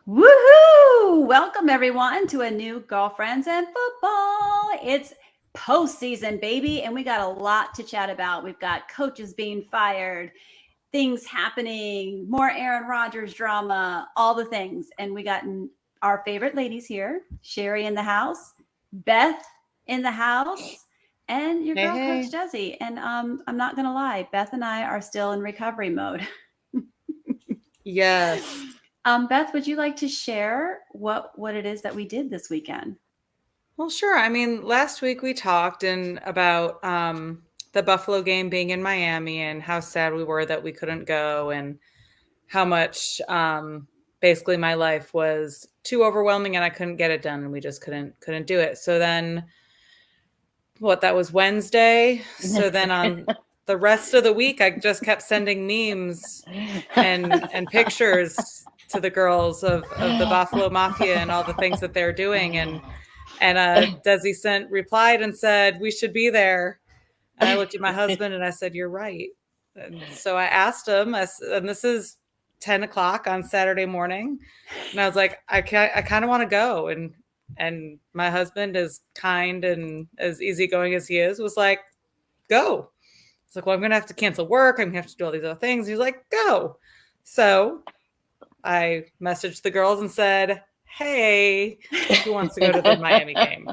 Woohoo! Welcome everyone to a new Girlfriends and Football. It's postseason, baby, and we got a lot to chat about. We've got coaches being fired, things happening, more Aaron Rodgers drama, all the things. And we got our favorite ladies here, Sherry in the house, Beth in the house, and your girl, Hey. Coach Desi. And I'm not gonna lie, Beth and I are still in recovery mode. Yes. Beth, would you like to share what it is that we did this weekend? Well, sure. I mean, last week we talked about the Buffalo game being in Miami and how sad we were that we couldn't go and how much basically my life was too overwhelming and I couldn't get it done and we just couldn't do it. So then that was Wednesday. So then on the rest of the week I just kept sending memes and pictures to the girls of the Buffalo Mafia and all the things that they're doing. And Desi replied and said, we should be there. And I looked at my husband and I said, you're right. And so I asked him, and this is 10 o'clock on Saturday morning. And I was like, I kind of want to go. And my husband, as kind and as easygoing as he is, was like, go. It's like, well, I'm going to have to cancel work. I'm going to have to do all these other things. He's like, go. So I messaged the girls and said, hey, who wants to go to the Miami game?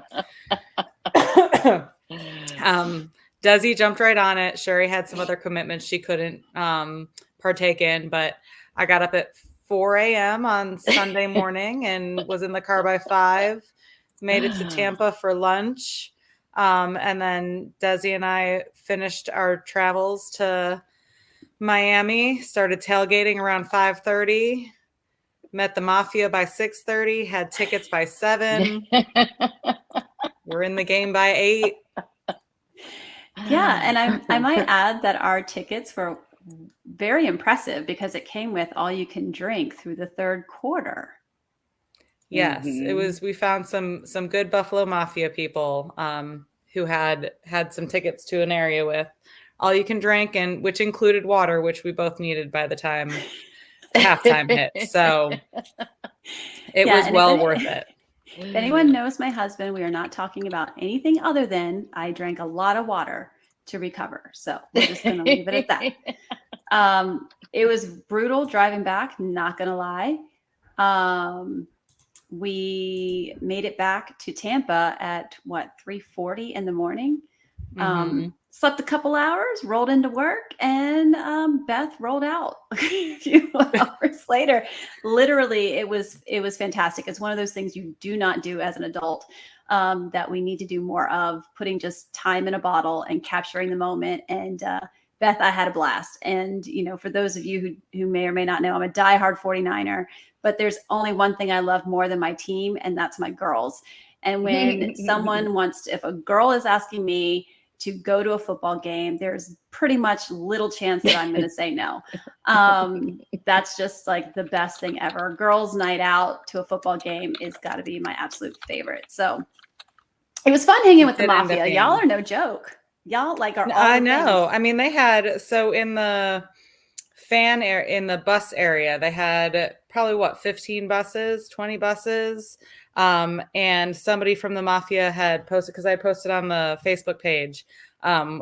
Desi jumped right on it. Sherry had some other commitments she couldn't partake in, but I got up at 4 a.m. on Sunday morning and was in the car by 5, made it to Tampa for lunch. And then Desi and I finished our travels to Miami, started tailgating around 5:30, met the Mafia by 6:30, had tickets by 7. We're in the game by 8. Yeah, and I might add that our tickets were very impressive because it came with all you can drink through the third quarter. Yes, it was. We found some good Buffalo Mafia people who had some tickets to an area with all you can drink, and which included water, which we both needed by the time halftime hit. So it was well worth it. If anyone knows my husband, we are not talking about anything other than I drank a lot of water to recover. So we're just going to leave it at that. It was brutal driving back, not going to lie. We made it back to Tampa at 3:40 in the morning. Slept a couple hours, rolled into work, and Beth rolled out a few hours later. Literally, it was fantastic. It's one of those things you do not do as an adult that we need to do more of, putting just time in a bottle and capturing the moment. And Beth, I had a blast. And, for those of you who may or may not know, I'm a diehard 49er, but there's only one thing I love more than my team, and that's my girls. And when if a girl is asking me to go to a football game, there's pretty much little chance that I'm going to say no. That's just like the best thing ever. Girls' night out to a football game is got to be my absolute favorite. So it was fun hanging with the Mafia. Y'all are no joke. Y'all are all I know. Things. I mean, they had, so in the in the bus area, they had probably 15 buses, 20 buses. And somebody from the Mafia had posted, because I posted on the Facebook page,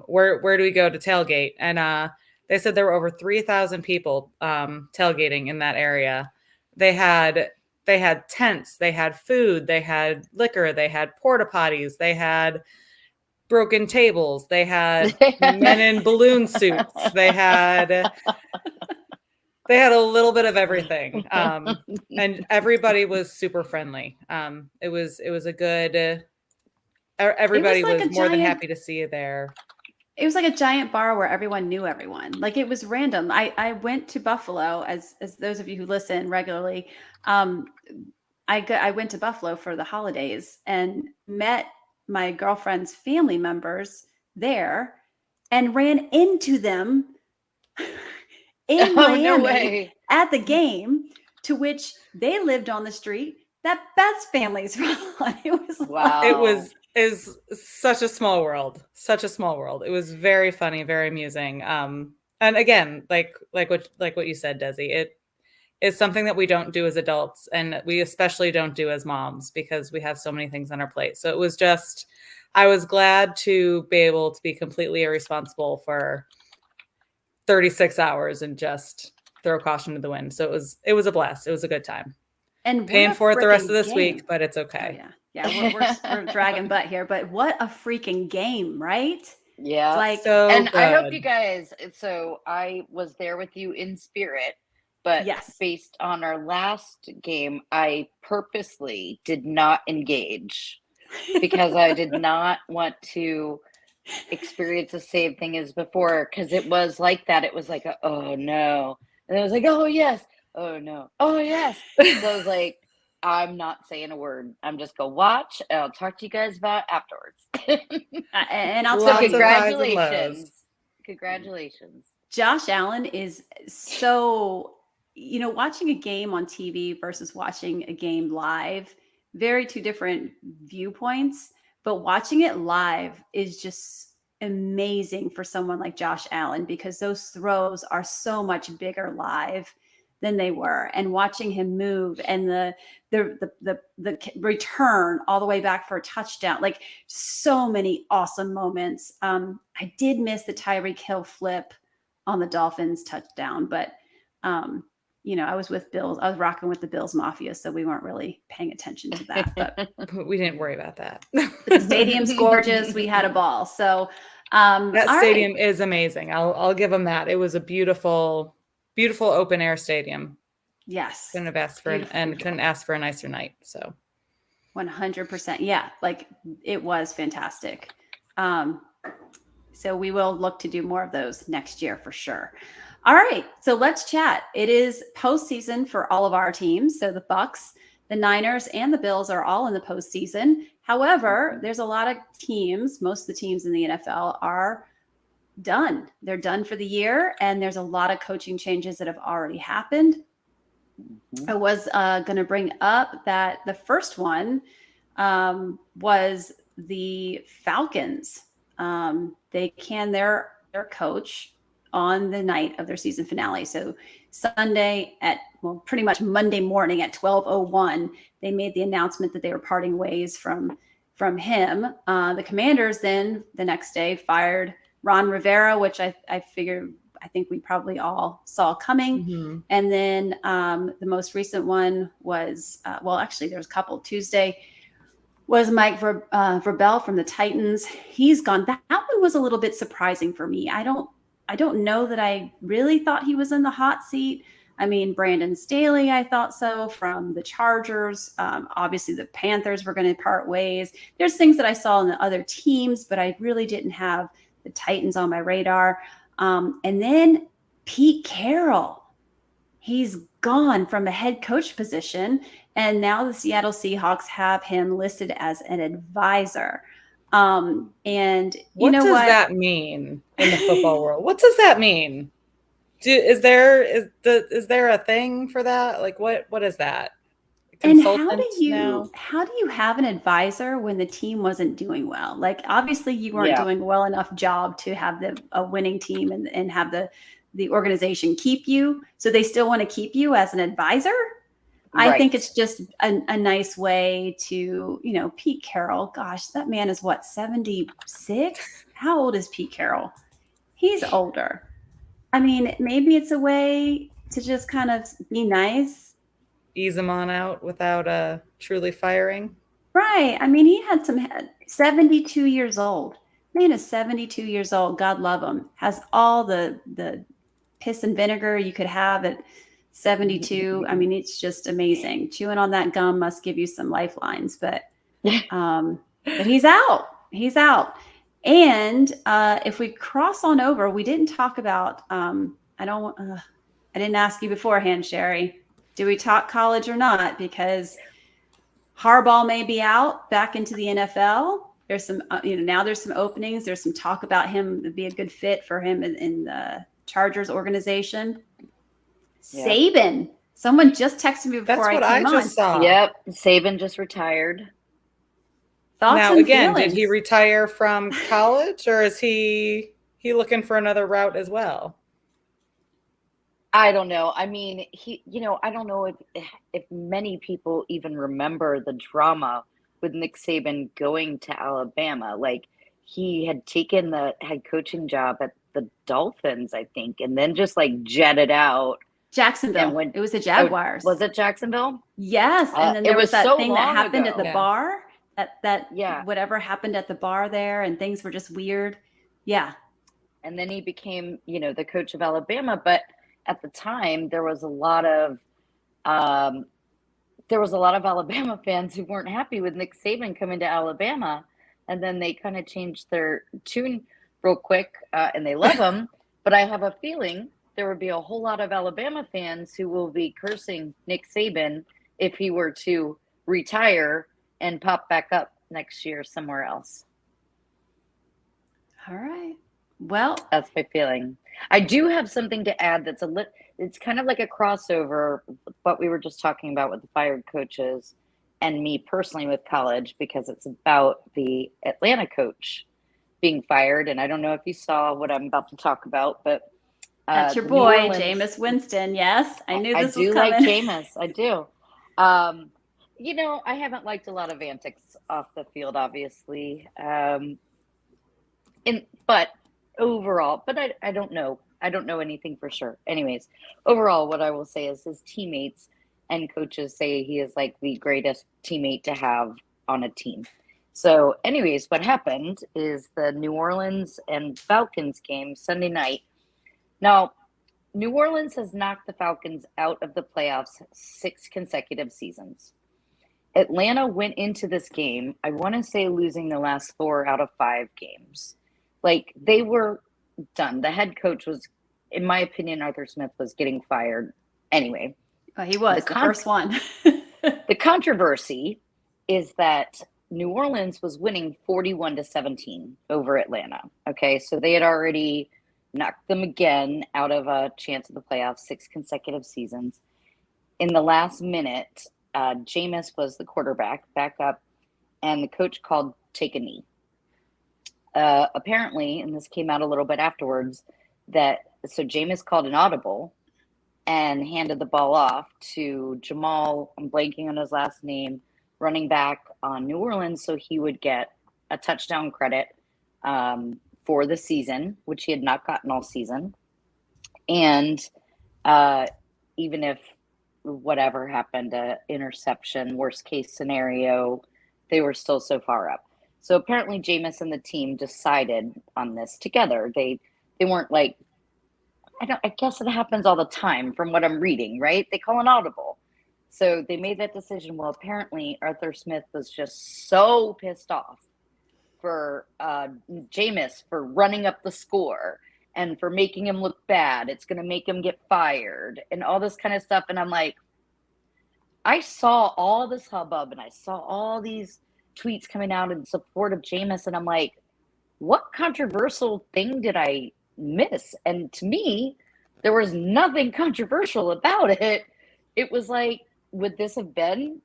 where do we go to tailgate? And they said there were over 3,000 people tailgating in that area. They had tents, they had food, they had liquor, they had porta potties, they had broken tables, they had men in balloon suits, they had a little bit of everything. And everybody was super friendly. It was a good, everybody was more than happy to see you there. It was like a giant bar where everyone knew everyone. Like, it was random. I went to Buffalo, as those of you who listen regularly. I went to Buffalo for the holidays and met my girlfriend's family members there and ran into them in Miami at the game, to which they lived on the street that Beth's family's from. It was wow. Is such a small world. Such a small world. It was very funny, very amusing. And again, like what you said, Desi, is something that we don't do as adults, and we especially don't do as moms because we have so many things on our plate. So it was just, I was glad to be able to be completely irresponsible for 36 hours and just throw caution to the wind. So it was a blast. It was a good time. And Paying for it the rest of this game. week, but it's Oh okay. yeah, we're dragging butt here, but what a freaking game, right? Yeah. Like, so and good. I hope you guys, so I was there with you in spirit, but yes, based on our last game, I purposely did not engage because I did not want to experience the same thing as before, because it was like that. It was like, oh no. And I was like, oh yes. Oh no. Oh yes. So I was like, I'm not saying a word. I'm just going to watch, and I'll talk to you guys about it afterwards. and I'll So tell you, congratulations. Congratulations. Josh Allen is so, watching a game on TV versus watching a game live, very two different viewpoints, but watching it live is just amazing for someone like Josh Allen because those throws are so much bigger live than they were, and watching him move and the return all the way back for a touchdown, like so many awesome moments. I did miss the Tyreek Hill flip on the Dolphins touchdown, but I was with Bills. I was rocking with the Bills Mafia, so we weren't really paying attention to that. But we didn't worry about that. the stadium's gorgeous. We had a ball. So that stadium is amazing. I'll give them that. It was a beautiful open air stadium. Yes. Couldn't have asked for couldn't ask for a nicer night. So 100%. Yeah. Like it was fantastic. So we will look to do more of those next year for sure. All right. So let's chat. It is postseason for all of our teams. So the Bucs, the Niners, and the Bills are all in the postseason. However, there's a lot of teams, most of the teams in the NFL are done. They're done for the year, and there's a lot of coaching changes that have already happened. I was going to bring up that the first one was the Falcons. They canned their coach on the night of their season finale. So Sunday pretty much Monday morning at 12:01, they made the announcement that they were parting ways from him. The Commanders then the next day fired Ron Rivera, which I think we probably all saw coming. Mm-hmm. And then the most recent one was, actually there's a couple. Tuesday was Mike Vrabel from the Titans. He's gone. That one was a little bit surprising for me. I don't know that I really thought he was in the hot seat. I mean, Brandon Staley, I thought so, from the Chargers. Obviously, the Panthers were going to part ways. There's things that I saw in the other teams, but I really didn't have the Titans on my radar. And then Pete Carroll, he's gone from a head coach position, and now the Seattle Seahawks have him listed as an advisor. And what does that mean in the football world? What does that mean? Is there a thing for that? Like what is that? And how do you have an advisor when the team wasn't doing well? Like obviously you weren't doing well enough job to have a winning team and have the organization keep you. So they still want to keep you as an advisor. Right. I think it's just a nice way to, Pete Carroll, gosh, that man is 76? How old is Pete Carroll? He's older. I mean, maybe it's a way to just kind of be nice. Ease him on out without truly firing. Right. I mean, he had 72 years old. Man is 72 years old. God love him. Has all the piss and vinegar you could have at 72. I mean, it's just amazing. Chewing on that gum must give you some lifelines, but he's out. He's out. And if we cross on over, we didn't talk about, I didn't ask you beforehand, Sherry, do we talk college or not? Because Harbaugh may be out back into the NFL. There's some, now there's some openings. There's some talk about him to be a good fit for him in the Chargers organization. Yeah. Saban. Someone just texted me before I came on. Just saw. Yep. Saban just retired. Thoughts now, and again, feelings? Did he retire from college or is he looking for another route as well? I don't know. I mean, I don't know if many people even remember the drama with Nick Saban going to Alabama. Like, he had taken the head coaching job at the Dolphins, I think, and then just like jetted out Jacksonville. and went. It was the Jaguars. Was it Jacksonville? Yes, and then there was that so thing that long happened ago. at the Yeah. bar. That Yeah. whatever happened at the bar there, and things were just weird. Yeah. And then he became, the coach of Alabama. But at the time, there was a lot of Alabama fans who weren't happy with Nick Saban coming to Alabama, and then they kind of changed their tune real quick, and they love him. But I have a feeling there would be a whole lot of Alabama fans who will be cursing Nick Saban if he were to retire and pop back up next year somewhere else. All right. Well, that's my feeling. I do have something to add that's it's kind of like a crossover, what we were just talking about with the fired coaches and me personally with college, because it's about the Atlanta coach being fired. And I don't know if you saw what I'm about to talk about, but that's your boy, Jameis Winston. Yes, I knew this was coming. I do like Jameis. I do. I haven't liked a lot of antics off the field, obviously. But overall, I don't know. I don't know anything for sure. Anyways, overall, what I will say is his teammates and coaches say he is like the greatest teammate to have on a team. So anyways, what happened is the New Orleans and Falcons game Sunday night. Now, New Orleans has knocked the Falcons out of the playoffs 6 consecutive seasons. Atlanta went into this game, I want to say, losing the last 4 out of 5 games. Like, they were done. The head coach was, in my opinion, Arthur Smith was getting fired anyway. Well, he was the first one. The controversy is that New Orleans was winning 41-17 over Atlanta. Okay, so they had already knocked them again out of a chance of the playoffs 6 consecutive seasons. In the last minute, Jameis was the quarterback, back up, and the coach called take a knee. Apparently, and this came out a little bit afterwards, so Jameis called an audible and handed the ball off to Jamal, I'm blanking on his last name, running back on New Orleans, so he would get a touchdown credit for the season, which he had not gotten all season. And even if whatever happened, interception, worst case scenario, they were still so far up. So apparently Jameis and the team decided on this together. They weren't like, I guess it happens all the time from what I'm reading, right? They call an audible. So they made that decision. Well, apparently Arthur Smith was just so pissed off for Jameis for running up the score and for making him look bad. It's going to make him get fired and all this kind of stuff. And I'm like, I saw all this hubbub and I saw all these tweets coming out in support of Jameis, and I'm like, what controversial thing did I miss? And to me, there was nothing controversial about it. It was like, would this have been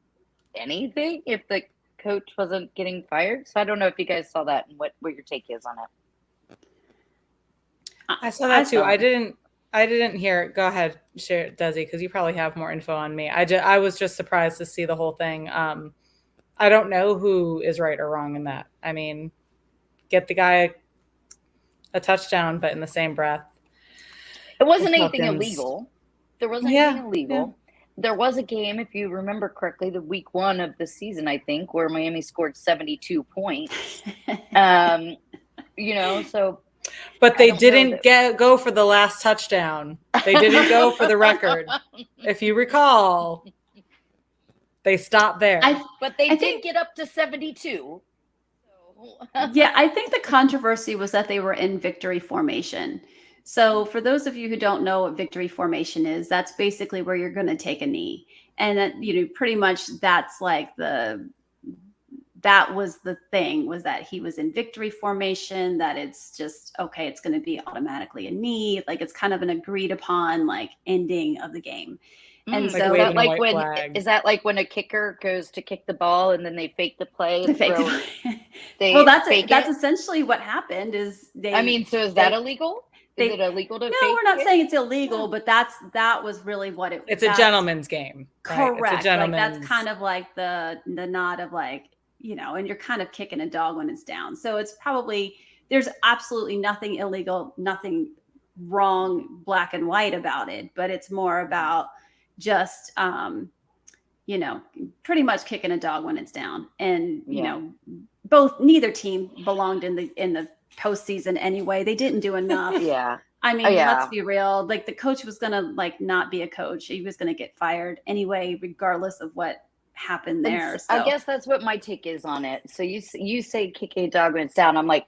anything if the coach wasn't getting fired? So I don't know if you guys saw that and what your take is on it. I saw that too. I didn't hear it. Go ahead, share it, Desi, because you probably have more info on me. I was just surprised to see the whole thing. I don't know who is right or wrong in that. I mean, get the guy a touchdown, but in the same breath, it wasn't anything illegal. There wasn't anything illegal. Yeah. There was a game, if you remember correctly, the week 1 of the season, I think, where Miami scored 72 points. So. But they didn't go for the last touchdown. They didn't go for the record. If you recall, they stopped there. But they did get up to 72. Yeah, I think the controversy was that they were in victory formation. So for those of you who don't know what victory formation is, that's basically where you're going to take a knee. And that, pretty much that's like that was the thing, was that he was in victory formation, that it's just, okay, it's going to be automatically a knee. Like, it's kind of an agreed upon like ending of the game. And like so is that like when a kicker goes to kick the ball and then they fake the play? Well, that's essentially what happened. So is that illegal? Is it illegal to No, fake we're not it? saying it's illegal, but that was really what it. It's a gentleman's game, right? Correct. It's a gentleman's. Like that's kind of like the nod of like, and you're kind of kicking a dog when it's down. So it's probably there's absolutely nothing illegal, nothing wrong, black and white about it, but it's more about just pretty much kicking a dog when it's down. And neither team belonged in the postseason anyway. They didn't do enough. Yeah. I mean, let's be real. Like the coach was gonna not be a coach. He was gonna get fired anyway, regardless of what happened there. So. I guess that's what my take is on it. So you say kick a dog when it's down. I'm like,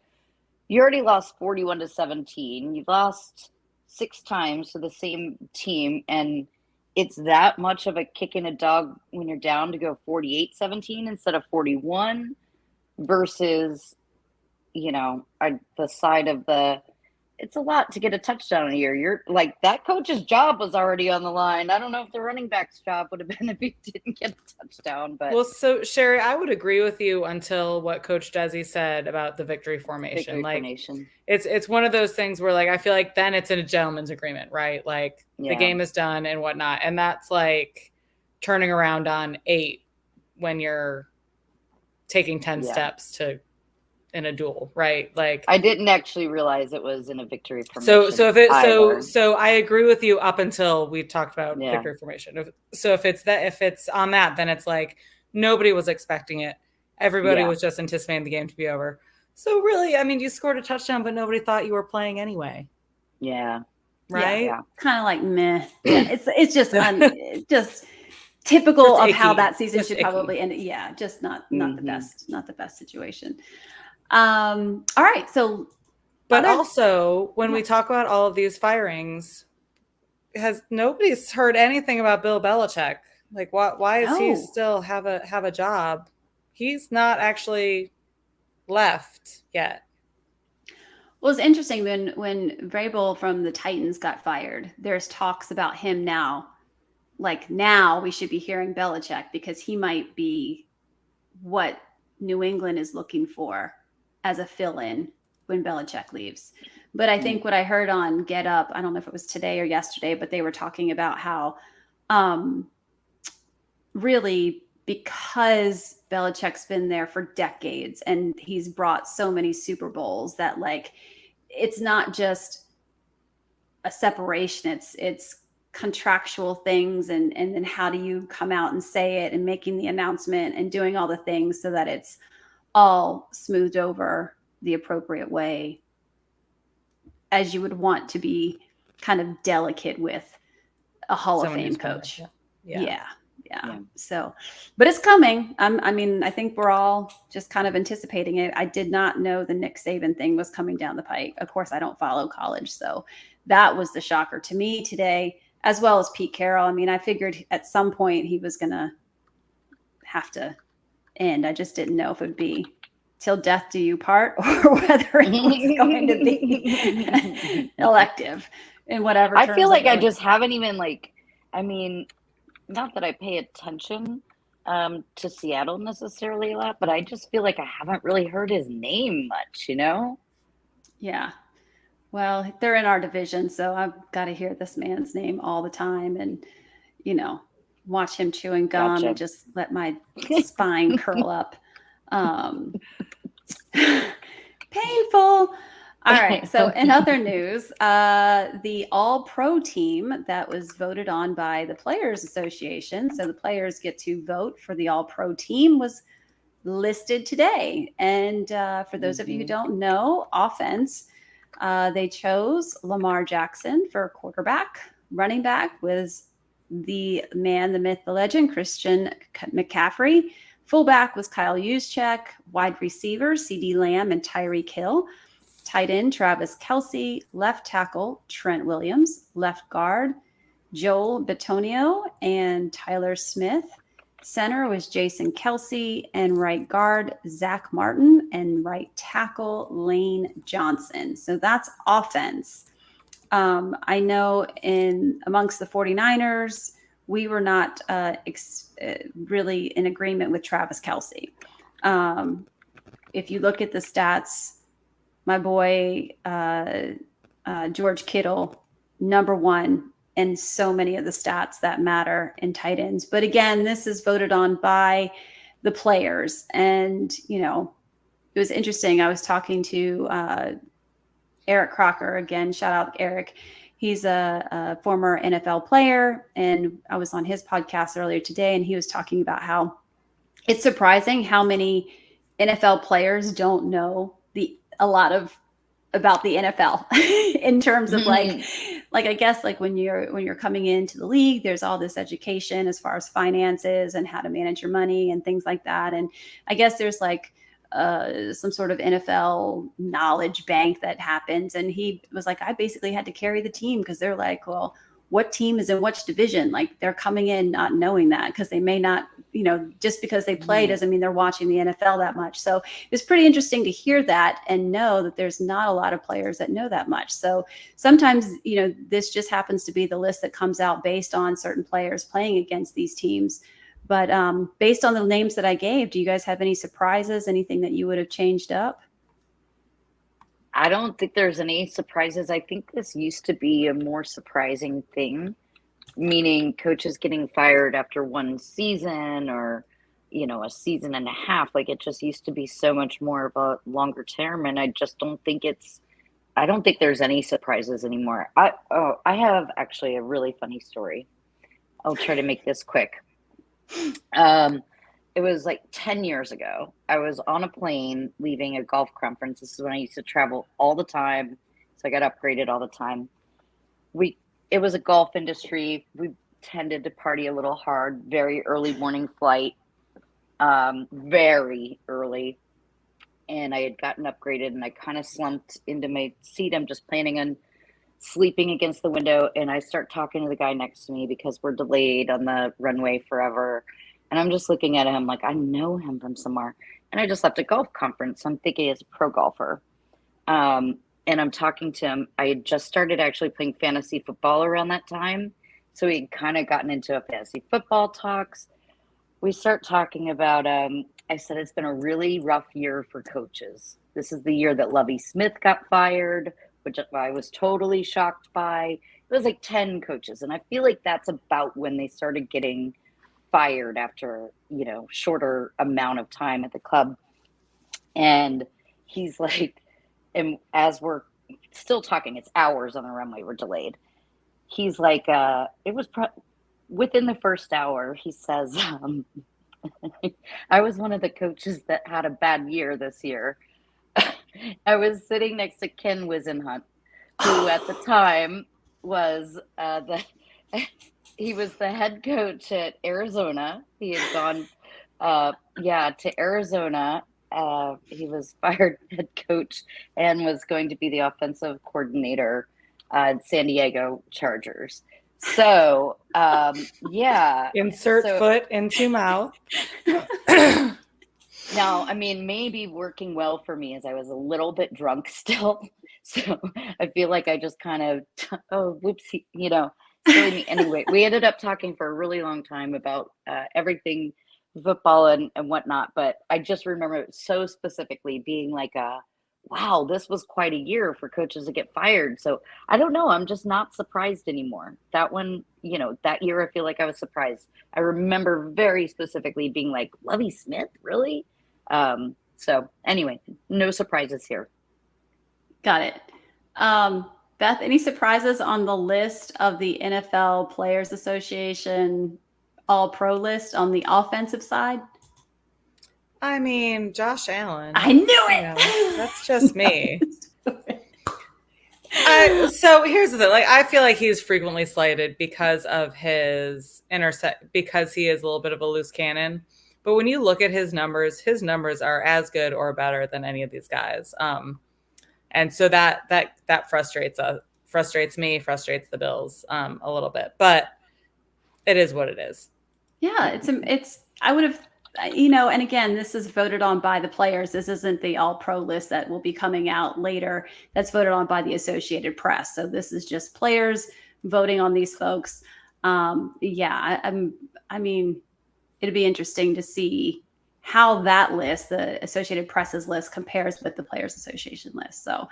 you already lost 41-17. You've lost 6 times to the same team, and it's that much of a kick in a dog when you're down to go 48-17 instead of 41 versus, the side of it's a lot to get a touchdown a year. You're like, that coach's job was already on the line. I don't know if the running back's job would have been if he didn't get a touchdown. But well, so Sherry, I would agree with you until what Coach Desi said about the victory formation. It's one of those things where I feel like then it's in a gentleman's agreement, right? Like the game is done and whatnot. And that's like turning around on 8 when you're taking 10 steps in a duel, right? Like I didn't actually realize it was in a victory formation. So I agree with you up until we talked about victory formation. If it's on that, then it's like nobody was expecting it. Everybody was just anticipating the game to be over. So really, I mean, you scored a touchdown, but nobody thought you were playing anyway. Yeah. Right. Yeah. Kind of like meh. Yeah. It's just just typical of how that season should probably end. Yeah. Just not the best situation. All right. So, but also when we talk about all of these firings, nobody's heard anything about Bill Belichick? Like, why does he still have a job? He's not actually left yet. Well, it's interesting when Vrabel from the Titans got fired. There's talks about him now. Like now, we should be hearing Belichick because he might be what New England is looking for as a fill-in when Belichick leaves. But I think what I heard on Get Up, I don't know if it was today or yesterday, but they were talking about how really because Belichick's been there for decades and he's brought so many Super Bowls that it's not just a separation, it's contractual things and then how do you come out and say it and making the announcement and doing all the things so that it's all smoothed over the appropriate way as you would want to be kind of delicate with a Hall of Fame coach. Yeah. So, but it's coming. I think we're all just kind of anticipating it. I did not know the Nick Saban thing was coming down the pike. Of course, I don't follow college. So that was the shocker to me today, as well as Pete Carroll. I mean, I figured at some point he was going to have to end. I just didn't know if it would be till death do you part or whether it was going to be elective in whatever. I feel like I just haven't even not that I pay attention to Seattle necessarily a lot, but I just feel like I haven't really heard his name much, Yeah. Well, they're in our division, so I've got to hear this man's name all the time and, watch him chewing gum and just let my spine curl up. Painful. All right. So in other news, the All-Pro team that was voted on by the Players Association, so the players get to vote for the All-Pro team, was listed today. And for those of you who don't know, offense, they chose Lamar Jackson for quarterback. Running back was the man, the myth, the legend, Christian McCaffrey. Fullback was Kyle Juszczyk. Wide receiver, CeeDee Lamb and Tyreek Hill. Tight end, Travis Kelce. Left tackle, Trent Williams. Left guard, Joel Bitonio and Tyler Smith. Center was Jason Kelce. And right guard, Zach Martin. And right tackle, Lane Johnson. So that's offense. I know amongst the 49ers, we were not really in agreement with Travis Kelce. If you look at the stats, my boy George Kittle number one in so many of the stats that matter in tight ends. But again, this is voted on by the players. And, you know, it was interesting. I was talking to Eric Crocker, again, shout out Eric. He's a former NFL player, and I was on his podcast earlier today, and he was talking about how it's surprising how many NFL players don't know a lot about the NFL in terms of like I guess like when you're coming into the league, there's all this education as far as finances and how to manage your money and things like that. And I guess there's like some sort of NFL knowledge bank that happens. And he was like, I basically had to carry the team because they're like, well, what team is in which division? Like they're coming in not knowing that because they may not, you know, just because they play doesn't mean they're watching the NFL that much. So it was pretty interesting to hear that and know that there's not a lot of players that know that much. So sometimes, you know, this just happens to be the list that comes out based on certain players playing against these teams. But based on the names that I gave, do you guys have any surprises, anything that you would have changed up? I don't think there's any surprises. I think this used to be a more surprising thing, meaning coaches getting fired after one season or, you know, a season and a half. Like it just used to be so much more of a longer term. And I just don't think I don't think there's any surprises anymore. I have actually a really funny story. I'll try to make this quick. It was like 10 years ago. I was on a plane leaving a golf conference. This is when I used to travel all the time. So I got upgraded all the time. It was a golf industry. We tended to party a little hard, very early morning flight, very early. And I had gotten upgraded and I kind of slumped into my seat. I'm just planning on sleeping against the window. And I start talking to the guy next to me because we're delayed on the runway forever. And I'm just looking at him like I know him from somewhere. And I just left a golf conference. So I'm thinking he's a pro golfer. And I'm talking to him. I had just started actually playing fantasy football around that time. So we had kind of gotten into a fantasy football talks. We start talking about, I said, it's been a really rough year for coaches. This is the year that Lovie Smith got fired, which I was totally shocked by. It was like 10 coaches. And I feel like that's about when they started getting fired after, you know, shorter amount of time at the club. And he's like, and as we're still talking, it's hours on the runway, we're delayed. He's like, it was within the first hour, he says, I was one of the coaches that had a bad year this year. I was sitting next to Ken Wisenhunt, who at the time was he was the head coach at Arizona. He had gone, to Arizona. He was fired head coach and was going to be the offensive coordinator at San Diego Chargers. So, Insert foot into mouth. Now, I mean, maybe working well for me as I was a little bit drunk still. So I feel like I just kind of, whoopsie, you know, silly me. Anyway, we ended up talking for a really long time about everything football and whatnot. But I just remember it so specifically being like, wow, this was quite a year for coaches to get fired. So I don't know. I'm just not surprised anymore. That one, you know, that year, I feel like I was surprised. I remember very specifically being like, Lovie Smith, really? So anyway, no surprises here. Got it. Beth, any surprises on the list of the NFL Players Association All-Pro list on the offensive side? I mean, Josh Allen. I knew it. You know, that's just me. So here's the thing. Like, I feel like he's frequently slighted because of his because he is a little bit of a loose cannon. But when you look at his numbers are as good or better than any of these guys. And so that frustrates me, frustrates the Bills a little bit. But it is what it is. Yeah, I would have, you know, and again, this is voted on by the players. This isn't the all-pro list that will be coming out later. That's voted on by the Associated Press. So this is just players voting on these folks. I mean, it'd be interesting to see how that list, the Associated Press's list, compares with the Players Association list. So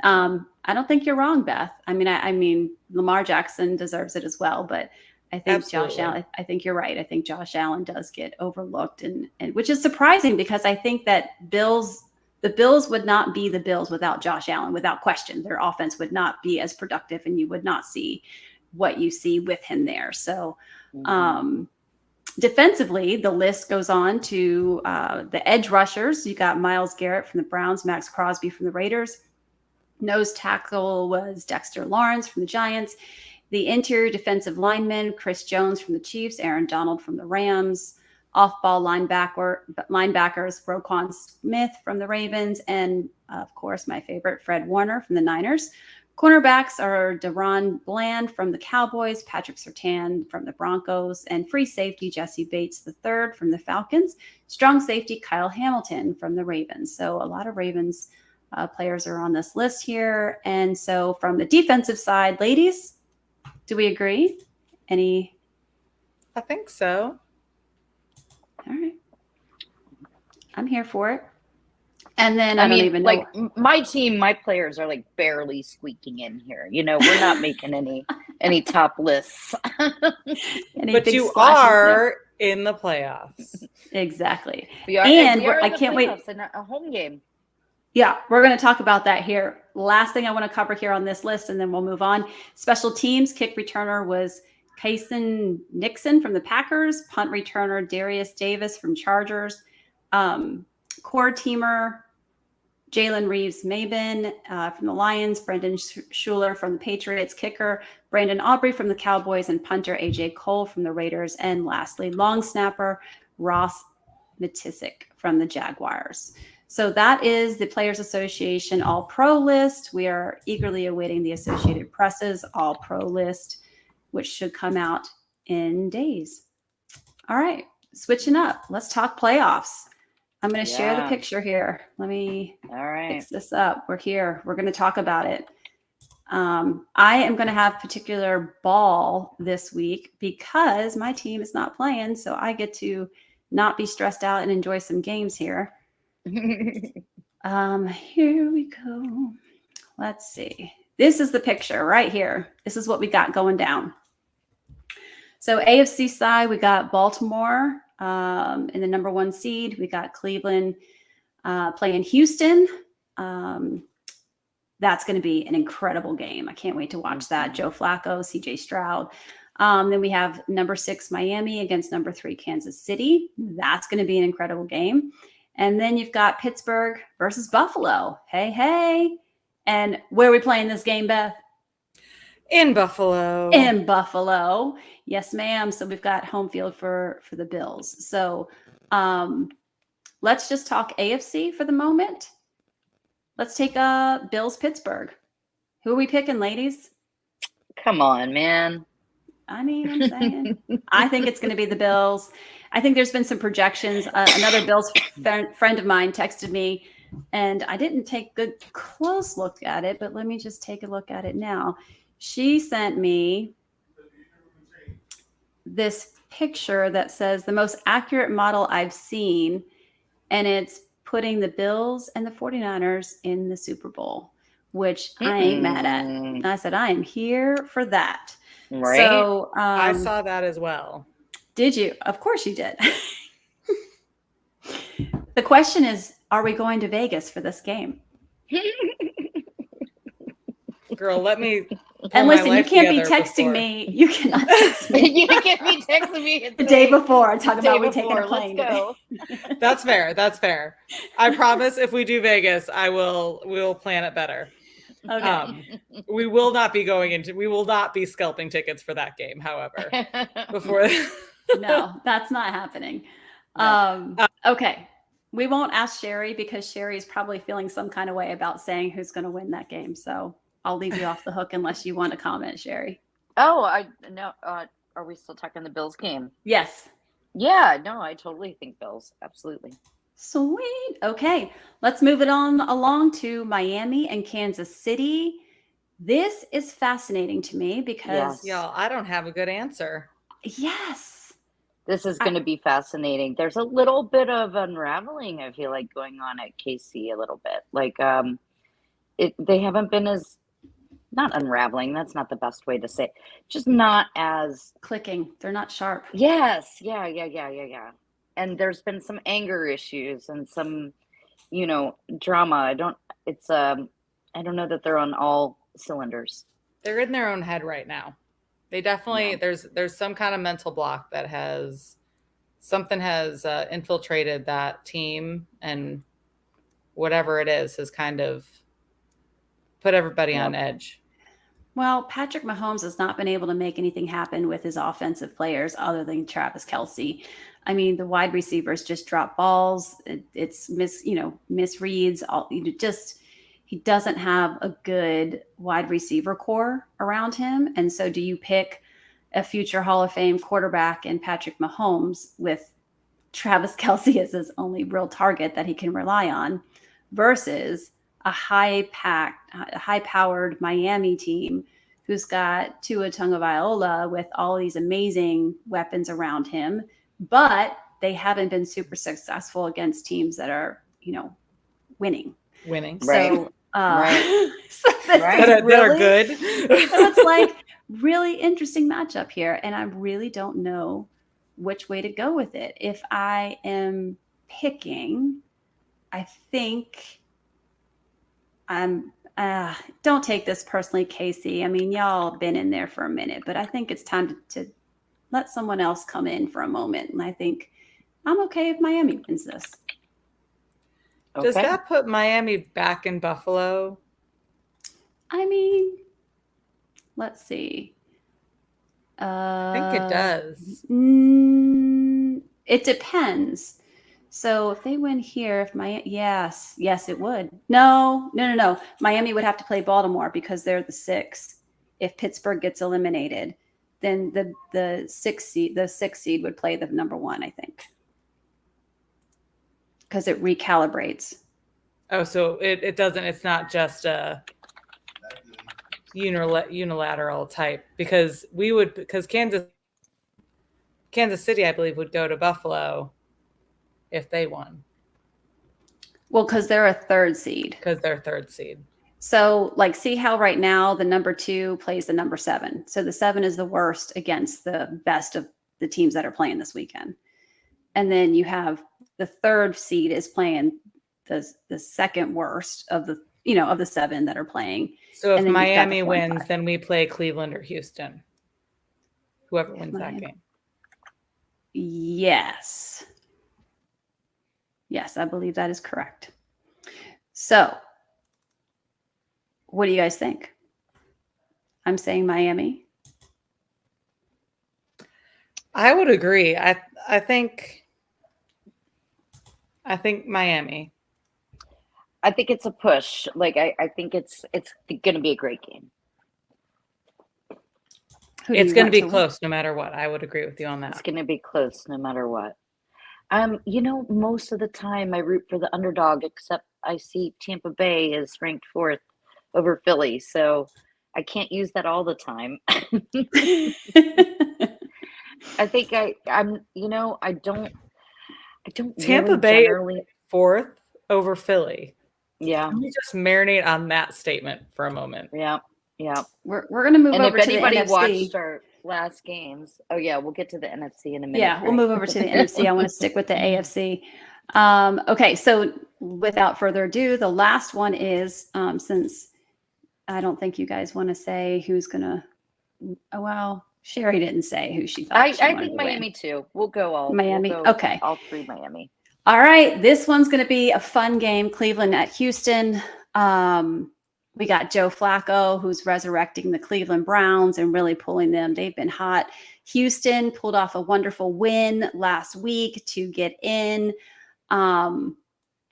I don't think you're wrong, Beth. I mean, Lamar Jackson deserves it as well, but I think Absolutely. Josh Allen, I think you're right. I think Josh Allen does get overlooked, and which is surprising because I think that the Bills would not be the Bills without Josh Allen, without question. Their offense would not be as productive, and you would not see what you see with him there. So defensively, the list goes on to the edge rushers. You got Myles Garrett from the Browns, Max Crosby from the Raiders. Nose tackle was Dexter Lawrence from the Giants. The interior defensive linemen, Chris Jones from the Chiefs, Aaron Donald from the Rams. Off-ball linebackers, Roquan Smith from the Ravens, and of course, my favorite, Fred Warner from the Niners. Cornerbacks are Deron Bland from the Cowboys, Patrick Surtain from the Broncos, and free safety Jesse Bates III from the Falcons. Strong safety Kyle Hamilton from the Ravens. So a lot of Ravens players are on this list here. And so from the defensive side, ladies, do we agree? I think so. All right. I'm here for it. And then I mean, don't even know. like my team, my players are like barely squeaking in here. You know, we're not making any top lists. But you are in the playoffs. Exactly. We are, and we are I can't wait. In a home game. Yeah, we're going to talk about that here. Last thing I want to cover here on this list, and then we'll move on. Special teams kick returner was Kaysen Nixon from the Packers, punt returner Darius Davis from Chargers, core teamer Jalen Reeves-Maybin from the Lions, Brendan Schuler from the Patriots, kicker Brandon Aubrey from the Cowboys, and punter AJ Cole from the Raiders, and lastly, long snapper Ross Matisik from the Jaguars. So that is the Players Association All-Pro list. We are eagerly awaiting the Associated Press's All-Pro list, which should come out in days. All right, switching up. Let's talk playoffs. I'm going to share the picture here. Let me fix this up. We're here. We're going to talk about it. I am going to have particular ball this week because my team is not playing, so I get to not be stressed out and enjoy some games here. Here we go. Let's see. This is the picture right here. This is what we got going down. So AFC side, we got Baltimore in the number 1 seed. We got Cleveland playing Houston. That's going to be an incredible game. I can't wait to watch that. Joe Flacco, CJ Stroud. Then we have number 6 Miami against number 3 Kansas City. That's going to be an incredible game. And then you've got Pittsburgh versus Buffalo. Hey, hey. And where are we playing this game, Beth? In Buffalo. In Buffalo. Yes, ma'am. So we've got home field for the Bills. So let's just talk AFC for the moment. Let's take Bills-Pittsburgh. Who are we picking, ladies? Come on, man. I mean, I'm saying. I think it's going to be the Bills. I think there's been some projections. Another Bills friend of mine texted me, and I didn't take good close look at it, but let me just take a look at it now. She sent me this picture that says the most accurate model I've seen, and it's putting the Bills and the 49ers in the Super Bowl, which I ain't mad at. And I said, I am here for that. Right. So I saw that as well. Did you? Of course you did. The question is, are we going to Vegas for this game? Girl, let me. And listen, you can't be texting me. You cannot text me. You can't be texting me the day before. I'm talking about we taking a plane. Let's go. That's fair. That's fair. I promise if we do Vegas, we will plan it better. Okay. We will not be scalping tickets for that game, however. Before No, that's not happening. No. Okay. We won't ask Sherry because Sherry's probably feeling some kind of way about saying who's going to win that game. So I'll leave you off the hook unless you want to comment, Sherry. Oh, I no. Are we still talking the Bills game? Yes. Yeah, no, I totally think Bills. Absolutely. Sweet. Okay. Let's move it on along to Miami and Kansas City. This is fascinating to me because y'all, I don't have a good answer. Yes. This is going to be fascinating. There's a little bit of unraveling, I feel like, going on at KC a little bit. Like, they haven't been as, not unraveling, that's not the best way to say it, just not as clicking. They're not sharp. Yes. Yeah. And there's been some anger issues and some, drama. I don't know that they're on all cylinders. They're in their own head right now. They definitely, there's some kind of mental block that has infiltrated that team, and whatever it is has kind of put everybody on edge. Well, Patrick Mahomes has not been able to make anything happen with his offensive players other than Travis Kelce. I mean, the wide receivers just drop balls. It's misreads. He doesn't have a good wide receiver core around him. And so do you pick a future Hall of Fame quarterback in Patrick Mahomes with Travis Kelce as his only real target that he can rely on versus a high-powered Miami team who's got Tua Tagovailoa with all these amazing weapons around him, but they haven't been super successful against teams that are, winning. So, Right. So that are good. So it's like really interesting matchup here, and I really don't know which way to go with it. If I am picking, I think don't take this personally, Casey. I mean, y'all been in there for a minute, but I think it's time to let someone else come in for a moment. And I think I'm okay if Miami wins this. Does that put Miami back in Buffalo? I mean, let's see. I think it does. It depends. So if they win here, yes, it would. No. Miami would have to play Baltimore because they're the 6. If Pittsburgh gets eliminated, then the 6 seed would play the number 1, I think. Because it recalibrates. Oh, so it doesn't, it's not just a unilateral type, because Kansas City, I believe, would go to Buffalo if they won. Well, because they're a 3rd seed. So, see how right now the number 2 plays the number 7. So the 7 is the worst against the best of the teams that are playing this weekend. And then you have the 3rd seed is playing the second worst of the of the 7 that are playing. So if Miami wins, then we play Cleveland or Houston. Whoever wins that game. Yes, I believe that is correct. So, what do you guys think? I'm saying Miami. I would agree. I think Miami. I think it's a push. I think it's going to be a great game. It's going to be close no matter what. I would agree with you on that. It's going to be close no matter what. Most of the time I root for the underdog, except I see Tampa Bay is ranked 4th over Philly, so I can't use that all the time. I think I don't. Tampa Bay 4th over Philly. Yeah. Let me just marinate on that statement for a moment. Yeah. We're going to move over to the NFC. If anybody watched our last games, we'll get to the NFC in a minute. Yeah, we'll move over to the NFC. I want to stick with the AFC. Okay, so without further ado, the last one is, since I don't think you guys want to say who's going to, Sherry didn't say who she thought she wanted I think to Miami win. Too. We'll go all Miami. Okay. All 3 Miami. All right. This one's going to be a fun game. Cleveland at Houston. We got Joe Flacco, who's resurrecting the Cleveland Browns and really pulling them. They've been hot. Houston pulled off a wonderful win last week to get in.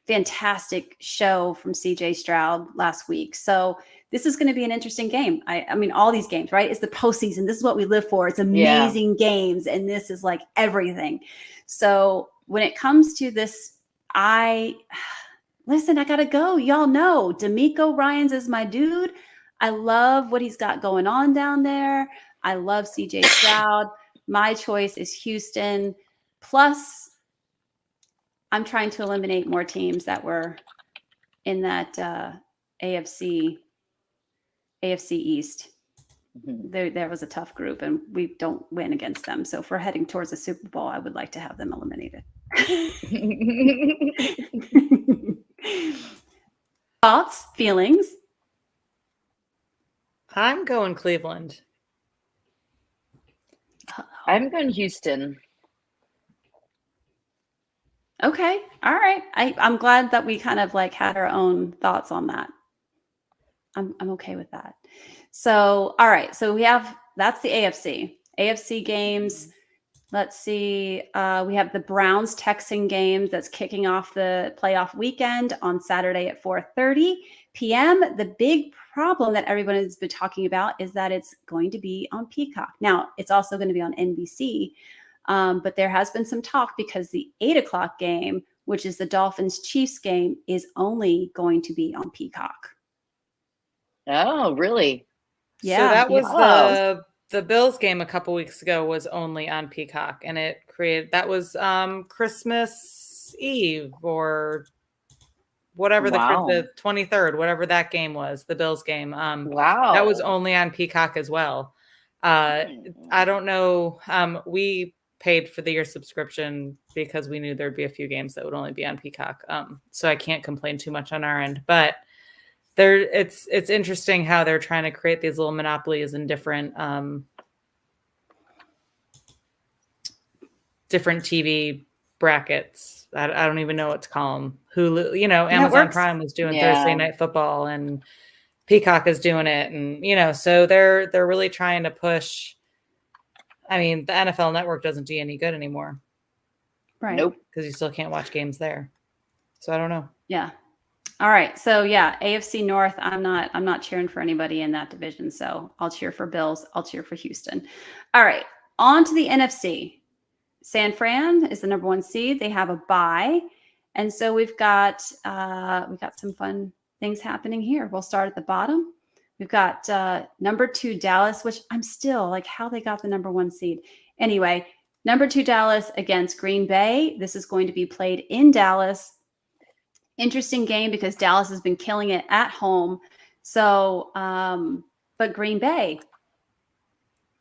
Fantastic show from CJ Stroud last week. So this is going to be an interesting game. I mean, all these games, right? It's the postseason. This is what we live for. It's amazing games. And this is like everything. So when it comes to this, listen, I got to go. Y'all know D'Amico Ryans is my dude. I love what he's got going on down there. I love CJ Stroud. My choice is Houston. Plus, I'm trying to eliminate more teams that were in that AFC East. There was a tough group, and we don't win against them. So if we're heading towards the Super Bowl, I would like to have them eliminated. Thoughts, feelings? I'm going Cleveland. I'm going Houston. Okay. All right. I'm glad that we kind of like had our own thoughts on that. I'm okay with that. So, all right. So that's the AFC games. Let's see. We have the Browns Texan games that's kicking off the playoff weekend on Saturday at 4:30 p.m. The big problem that everyone has been talking about is that it's going to be on Peacock. Now, it's also going to be on NBC, but there has been some talk because the 8 o'clock game, which is the Dolphins-Chiefs game, is only going to be on Peacock. Oh, really? Yeah. So that was the Bills game a couple weeks ago was only on Peacock, and that was Christmas Eve or whatever the 23rd, whatever that game was, the Bills game. Wow. That was only on Peacock as well. I don't know. We paid for the year subscription because we knew there'd be a few games that would only be on Peacock. So I can't complain too much on our end, but it's interesting how they're trying to create these little monopolies in different TV brackets. I don't even know what to call them. Hulu, Amazon Prime was doing Thursday Night Football, and Peacock is doing it, and so they're really trying to push. I mean, the NFL Network doesn't do any good anymore, right? Nope, because you still can't watch games there. So I don't know. Yeah. All right. So yeah, AFC North, I'm not cheering for anybody in that division. So I'll cheer for Bills. I'll cheer for Houston. All right. On to the NFC. San Fran is the number 1 seed. They have a bye. And so we've got some fun things happening here. We'll start at the bottom. We've got number 2 Dallas, which I'm still like how they got the number 1 seed. Anyway, number 2 Dallas against Green Bay. This is going to be played in Dallas. Interesting game because Dallas has been killing it at home. So, but Green Bay,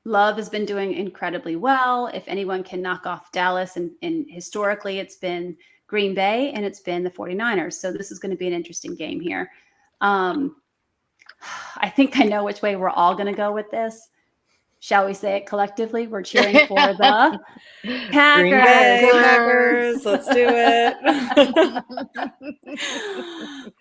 Love has been doing incredibly well. If anyone can knock off Dallas, and historically it's been Green Bay and it's been the 49ers. So this is going to be an interesting game here. I think I know which way we're all going to go with this. Shall we say it collectively? We're cheering for the Packers. Let's do it.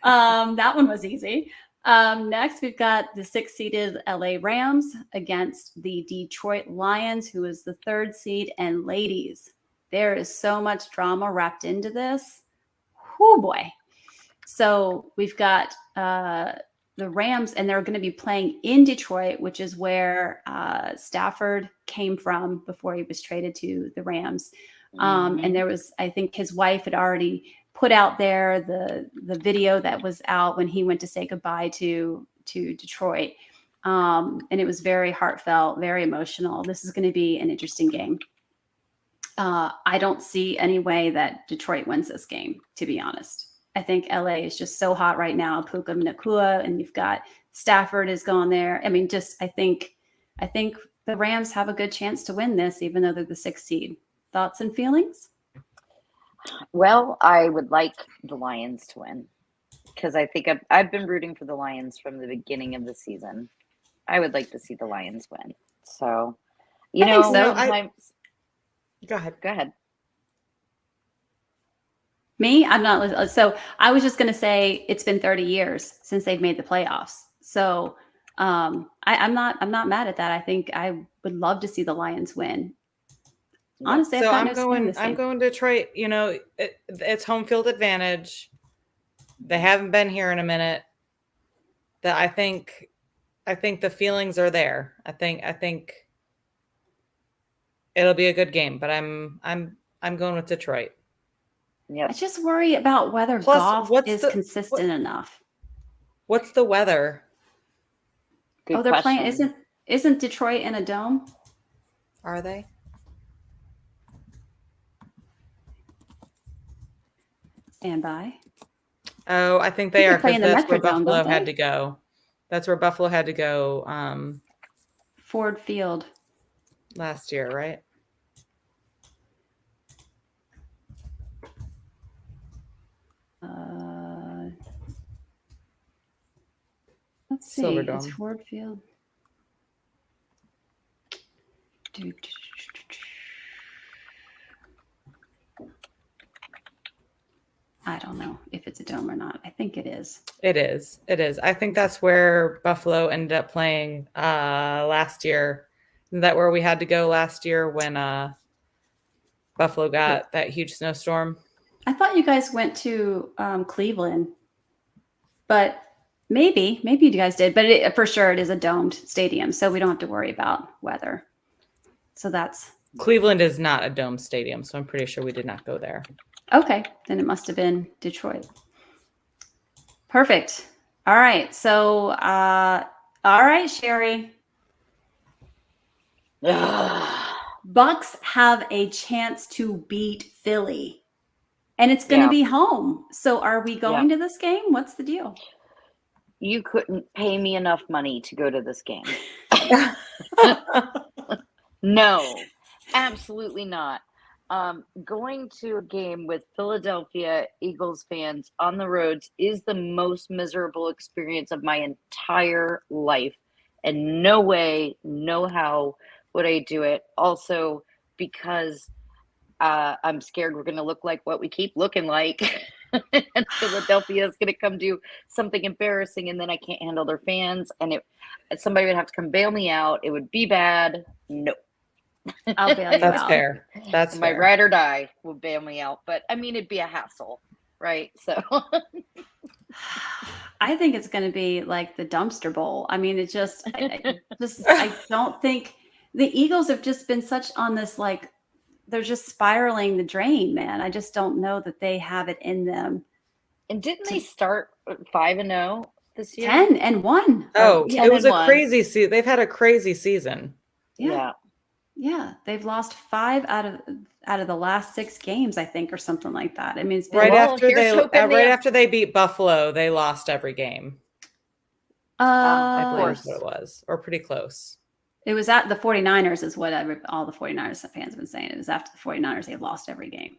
That one was easy. Next, we've got the 6-seeded LA Rams against the Detroit Lions, who is the 3rd seed. And ladies, there is so much drama wrapped into this. Oh boy. So we've got the Rams, and they're going to be playing in Detroit, which is where Stafford came from before he was traded to the Rams. And there was, I think his wife had already put out there the video that was out when he went to say goodbye to Detroit. And it was very heartfelt, very emotional. This is going to be an interesting game. I don't see any way that Detroit wins this game, to be honest. I think LA is just so hot right now. Puka Nacua, and you've got Stafford is going there. I mean, I think the Rams have a good chance to win this, even though they're the 6th seed. Thoughts and feelings? Well, I would like the Lions to win because I think I've been rooting for the Lions from the beginning of the season. I would like to see the Lions win. So, sometimes. Go ahead. Me? I'm not. So I was just going to say it's been 30 years since they've made the playoffs. So I'm not mad at that. I think I would love to see the Lions win. Honestly, so I'm going Detroit. It's home field advantage. They haven't been here in a minute. That I think the feelings are there. I think it'll be a good game. But I'm going with Detroit. Yep. I just worry about whether Goff is consistent enough. What's the weather? Good they're question. playing. Isn't Detroit in a dome? Are they? Stand by. Oh, I think they are, play in because the that's where Metrodome, Buffalo don't had they? to go. That's where Buffalo had to go Ford Field. last year, right? Let's see. It's Silverdome. Ford Field. I don't know if it's a dome or not. I think it is. It is. It is. I think that's where Buffalo ended up playing last year. Isn't that where we had to go last year when Buffalo got that huge snowstorm? I thought you guys went to Cleveland, but maybe you guys did. But for sure, it is a domed stadium, so we don't have to worry about weather. So that's Cleveland is not a dome stadium, so I'm pretty sure we did not go there. okay. Then it must have been Detroit. Perfect. All right. So, all right, Sherry. Bucs have a chance to beat Philly. And it's going to be home. So are we going to this game? What's the deal? You couldn't pay me enough money to go to this game. No, absolutely not. Going to a game with Philadelphia Eagles fans on the roads is the most miserable experience of my entire life. And no way, no how would I do it. Also, because I'm scared we're going to look like what we keep looking like. And Philadelphia is going to come do something embarrassing, and then I can't handle their fans, and somebody would have to come bail me out. It would be bad. No. I'll bail you That's out. fair. That's my fair. ride or die will bail me out. But I mean, it'd be a hassle, right? So I think it's going to be like the dumpster bowl. I mean, I don't think the Eagles have just been such on this, like, they're just spiraling the drain, man. I just don't know that they have it in them. And didn't they start 5-0 this year? 10-1. Oh, Yeah, it was a 10-1. crazy season. They've had a crazy season. Yeah. They've lost 5 out of the last 6 games, I think, or something like that. I mean, it's been Right after they beat Buffalo, they lost every game. I believe is what it was, or pretty close. It was at the 49ers is what all the 49ers fans have been saying. It was after the 49ers, they've lost every game.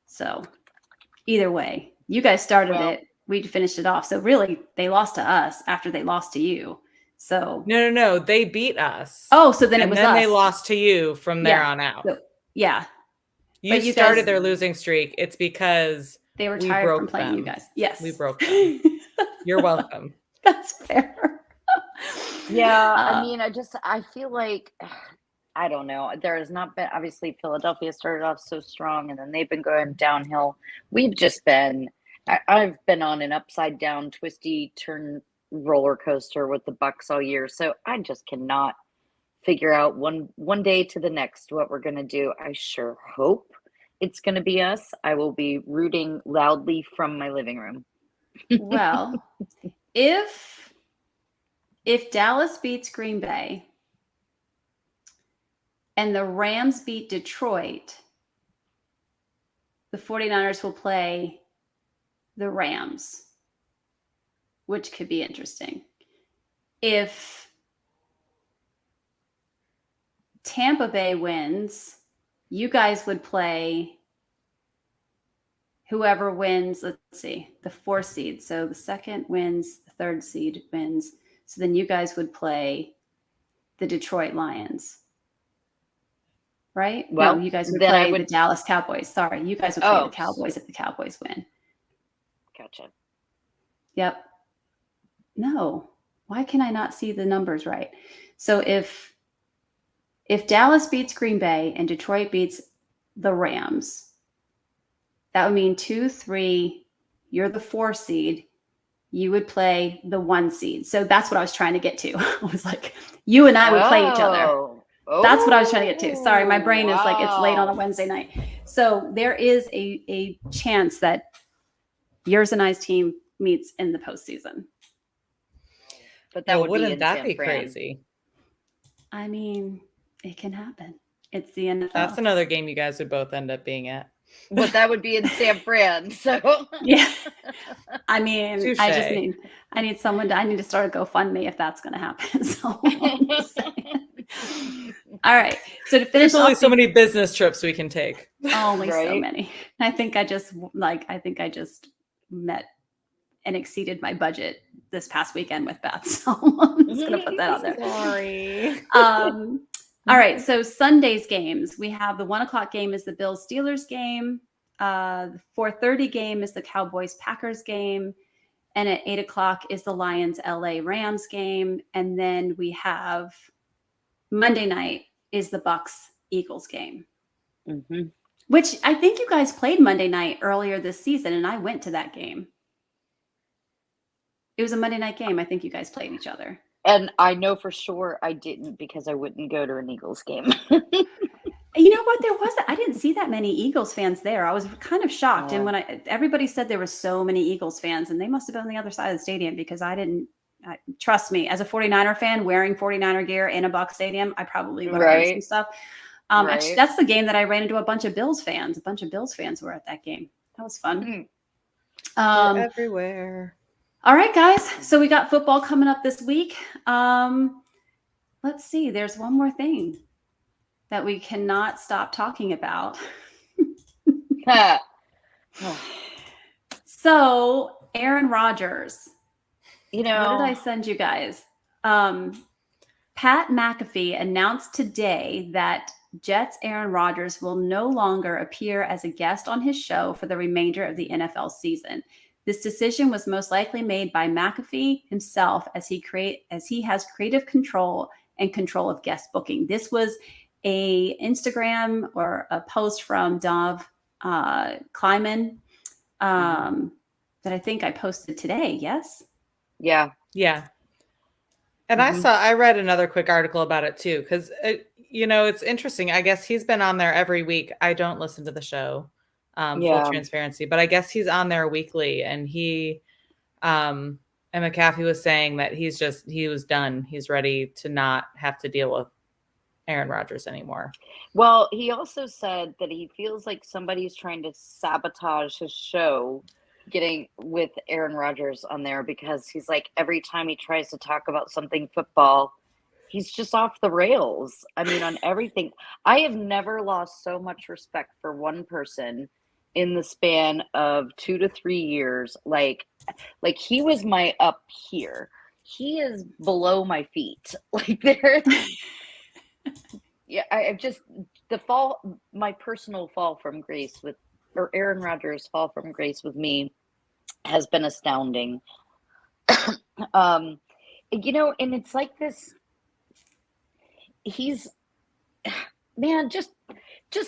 So either way, you guys started it. We finished it off. So really, they lost to us after they lost to you. So No. They beat us. Oh, so then it was us. And then they lost to you from there on out. So, yeah. You started their losing streak. It's because they were tired from playing you guys. Yes. We broke them. You're welcome. That's fair. Yeah, I mean, I feel like, I don't know. There has not been, obviously, Philadelphia started off so strong, and then they've been going downhill. We've just been, I've been on an upside down, twisty turn roller coaster with the Bucs all year. So I just cannot figure out one day to the next what we're going to do. I sure hope it's going to be us. I will be rooting loudly from my living room. Well, if Dallas beats Green Bay and the Rams beat Detroit, the 49ers will play the Rams, which could be interesting. If Tampa Bay wins, you guys would play whoever wins, let's see, the 4th seed. So the 2nd wins, the 3rd seed wins. So then you guys would play the Detroit Lions, right? Well, no, you guys would play the Dallas Cowboys. Sorry, you guys would play the Cowboys if the Cowboys win. Gotcha. Yep. No, why can I not see the numbers right? So if Dallas beats Green Bay and Detroit beats the Rams, that would mean 2, 3, you're the 4 seed. You would play the 1 seed. So that's what I was trying to get to. I was like, you and I would play each other. That's what I was trying to get to. Sorry, my brain is like, it's late on a Wednesday night. So there is a chance that yours and I's team meets in the postseason. But that wouldn't that be crazy? I mean, it can happen. It's the NFL. That's another game you guys would both end up being at. But that would be in San Fran. So Yeah. I mean, Touche. I need to start a GoFundMe if that's going to happen. So I'm just saying. All right. So to finish There's only off so many business trips we can take. only so Right. many. I think I just met and exceeded my budget this past weekend with Beth. So I'm just going to put that out there. Sorry. All right. So Sunday's games, we have the 1:00 game is the Bills Steelers game. The 4:30 game is the Cowboys Packers game. And at 8:00 is the Lions LA Rams game. And then we have Monday night is the Bucs Eagles game, which I think you guys played Monday night earlier this season. And I went to that game. It was a Monday night game. I think you guys played each other. And I know for sure I didn't because I wouldn't go to an Eagles game. You know what? I didn't see that many Eagles fans there. I was kind of shocked. And when everybody said there were so many Eagles fans, and they must have been on the other side of the stadium because trust me, as a 49er fan wearing 49er gear in a Bucs stadium, I probably would have heard some stuff. Actually, that's the game that I ran into a bunch of Bills fans. A bunch of Bills fans were at that game. That was fun. We're everywhere. All right, guys. So we got football coming up this week. Let's see. There's one more thing that we cannot stop talking about. So Aaron Rodgers. What did I send you guys? Pat McAfee announced today that Jets' Aaron Rodgers will no longer appear as a guest on his show for the remainder of the NFL season. This decision was most likely made by McAfee himself as he has creative control and control of guest booking. This was a Instagram or a post from Dov Kleiman that I think I posted today. Yes. Yeah. And I read another quick article about it too, because it's interesting. I guess he's been on there every week. I don't listen to the show, full transparency, but I guess he's on there weekly, and and McAfee was saying that he was done. He's ready to not have to deal with Aaron Rodgers anymore. Well, he also said that he feels like somebody's trying to sabotage his show getting with Aaron Rodgers on there, because he's like, every time he tries to talk about something football, he's just off the rails. I mean, on everything. I have never lost so much respect for one person in the span of 2 to 3 years. Like he was my up here. He is below my feet. Like there. Yeah, I've just my personal fall from grace or Aaron Rodgers' fall from grace with me has been astounding. And it's like this. Man, just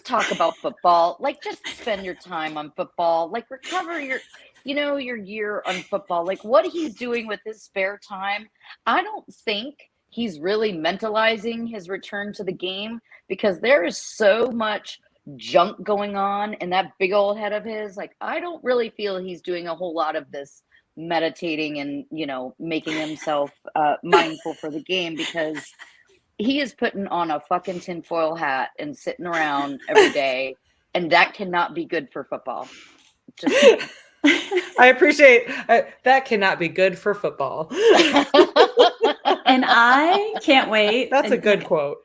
talk about football. Like, just spend your time on football. Like, recover your year on football. Like, what he's doing with his spare time, I don't think he's really mentalizing his return to the game, because there is so much junk going on in that big old head of his. Like, I don't really feel he's doing a whole lot of this meditating and, making himself mindful for the game, because he is putting on a fucking tinfoil hat and sitting around every day, and that cannot be good for football. I appreciate that cannot be good for football. And I can't wait. That's a good quote.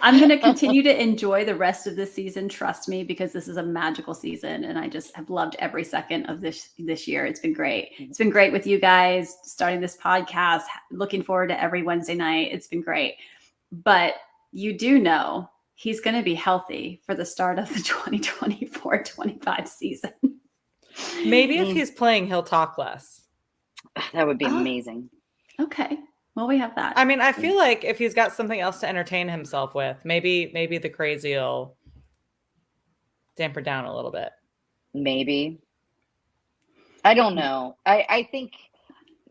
I'm going to continue to enjoy the rest of this season. Trust me, because this is a magical season, and I just have loved every second of this year. It's been great. It's been great with you guys starting this podcast. Looking forward to every Wednesday night. It's been great. But you do know he's going to be healthy for the start of the 2024-25 season. Maybe if he's playing, he'll talk less. That would be amazing. Okay. Well, we have that. I mean, I feel like if he's got something else to entertain himself with, maybe the crazy will damper down a little bit. Maybe. I don't know. I think,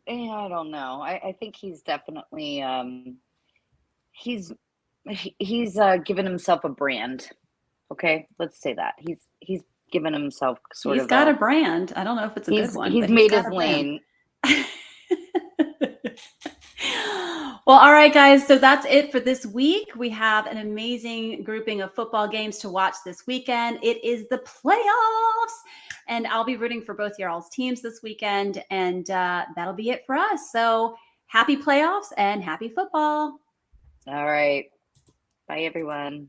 I don't know. I think he's definitely, he's given himself a brand. Okay. Let's say that he's given himself he's got a brand. I don't know if it's a good one. He's made his lane. Well, all right, guys. So that's it for this week. We have an amazing grouping of football games to watch this weekend. It is the playoffs, and I'll be rooting for both your all's teams this weekend. And that'll be it for us. So happy playoffs and happy football. All right. Bye, everyone.